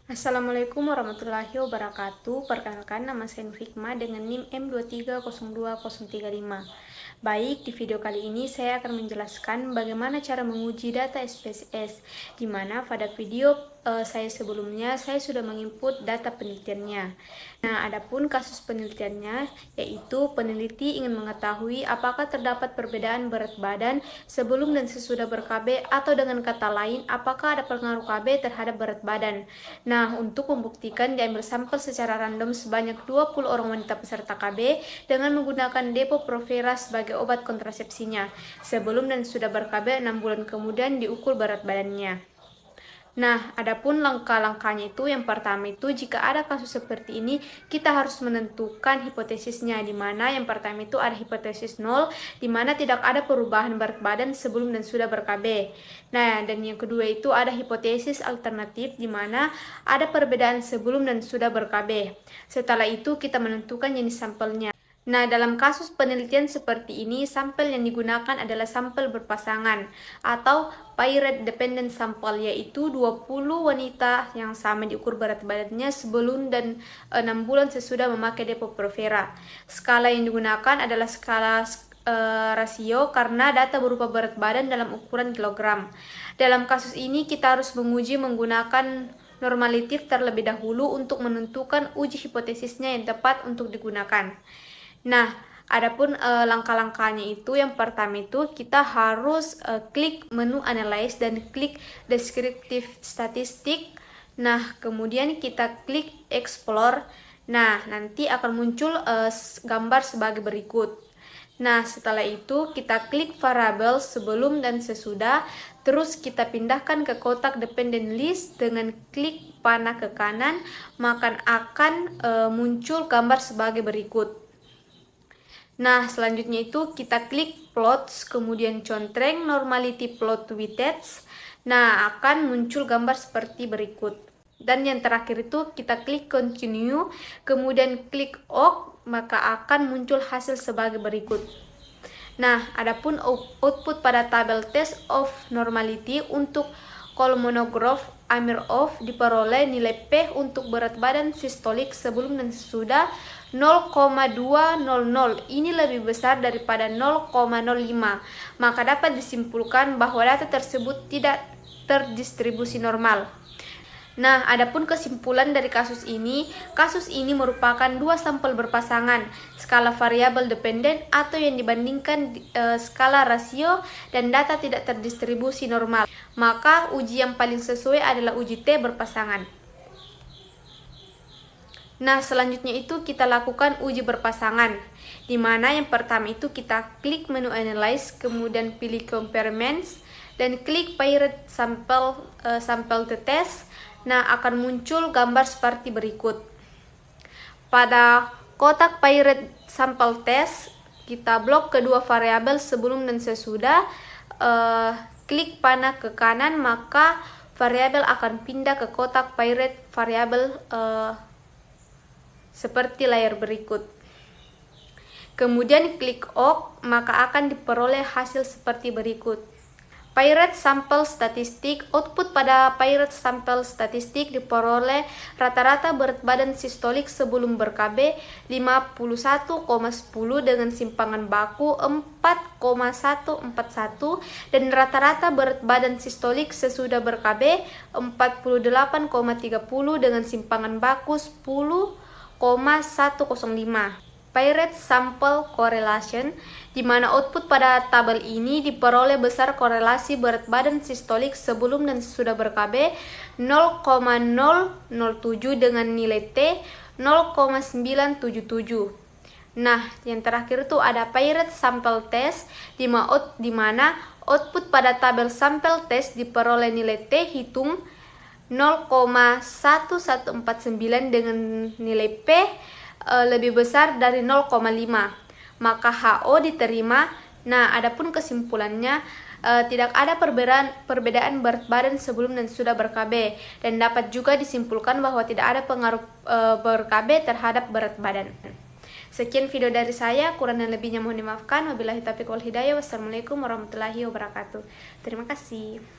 Assalamualaikum warahmatullahi wabarakatuh. Perkenalkan, nama saya Nur Hikmah dengan NIM M2302035. Baik, di video kali ini saya akan menjelaskan bagaimana cara menguji data SPSS, di mana pada video saya sebelumnya saya sudah menginput data penelitiannya. Nah, adapun kasus penelitiannya yaitu peneliti ingin mengetahui apakah terdapat perbedaan berat badan sebelum dan sesudah ber-KB, atau dengan kata lain apakah ada pengaruh KB terhadap berat badan. Nah, untuk membuktikan diambil sampel secara random sebanyak 20 orang wanita peserta KB dengan menggunakan Depo-Provera sebagai obat kontrasepsinya. Sebelum dan sudah ber-KB 6 bulan kemudian diukur berat badannya. Nah, adapun langkah-langkahnya itu, yang pertama itu jika ada kasus seperti ini, kita harus menentukan hipotesisnya, di mana yang pertama itu ada hipotesis 0, di mana tidak ada perubahan berat badan sebelum dan sudah ber-KB. Nah, dan yang kedua itu ada hipotesis alternatif, di mana ada perbedaan sebelum dan sudah ber-KB. Setelah itu kita menentukan jenis sampelnya. Nah, dalam kasus penelitian seperti ini, sampel yang digunakan adalah sampel berpasangan atau pair rate dependent sampel, yaitu 20 wanita yang sama diukur berat badannya sebelum dan 6 bulan sesudah memakai Depo-Provera. Skala yang digunakan adalah skala rasio karena data berupa berat badan dalam ukuran kilogram. Dalam kasus ini kita harus menguji menggunakan normalitif terlebih dahulu untuk menentukan uji hipotesisnya yang tepat untuk digunakan. Nah, adapun langkah-langkahnya itu, yang pertama itu kita harus klik menu analyze dan klik descriptive statistik. Nah, kemudian kita klik explore. Nah, nanti akan muncul gambar sebagai berikut. Nah, setelah itu kita klik variabel sebelum dan sesudah, terus kita pindahkan ke kotak dependent list dengan klik panah ke kanan, maka akan muncul gambar sebagai berikut. Nah, selanjutnya itu kita klik plots, kemudian contreng normality plot widths. Nah, akan muncul gambar seperti berikut. Dan yang terakhir itu kita klik continue, kemudian klik OK, maka akan muncul hasil sebagai berikut. Nah, adapun output pada tabel test of normality untuk kolmonograf Amirov diperoleh nilai P untuk berat badan sistolik sebelum dan sesudah 0,200. Ini lebih besar daripada 0,05. Maka dapat disimpulkan bahwa data tersebut tidak terdistribusi normal. Nah, adapun kesimpulan dari kasus ini merupakan dua sampel berpasangan, skala variabel dependen atau yang dibandingkan skala rasio, dan data tidak terdistribusi normal. Maka uji yang paling sesuai adalah uji T berpasangan. Nah, selanjutnya itu kita lakukan uji berpasangan, di mana yang pertama itu kita klik menu analyze, kemudian pilih comparisons dan klik paired sample to test. Nah, akan muncul gambar seperti berikut. Pada kotak paired sample test, kita blok kedua variabel sebelum dan sesudah, klik panah ke kanan, maka variabel akan pindah ke kotak paired variabel seperti layar berikut. Kemudian klik OK, maka akan diperoleh hasil seperti berikut. Paired sample statistik, output pada paired sample statistik diperoleh rata-rata berat badan sistolik sebelum ber-KB 51,10 dengan simpangan baku 4,141, dan rata-rata berat badan sistolik sesudah ber-KB 48,30 dengan simpangan baku 10,105. Paired sample correlation, di mana output pada tabel ini diperoleh besar korelasi berat badan sistolik sebelum dan sesudah ber-KB 0,007 dengan nilai T 0,977. Nah, yang terakhir itu ada paired sample test, di mana output pada tabel sampel test diperoleh nilai T hitung 0,1149 dengan nilai P lebih besar dari 0,5, maka HO diterima. Nah, adapun kesimpulannya, tidak ada perbedaan berat badan sebelum dan sudah ber-KB, dan dapat juga disimpulkan bahwa tidak ada pengaruh ber-KB terhadap berat badan. Sekian video dari saya, kurang dan lebihnya mohon dimaafkan. Wabillahi taufiq wal hidayah. Wassalamualaikum warahmatullahi wabarakatuh. Terima kasih.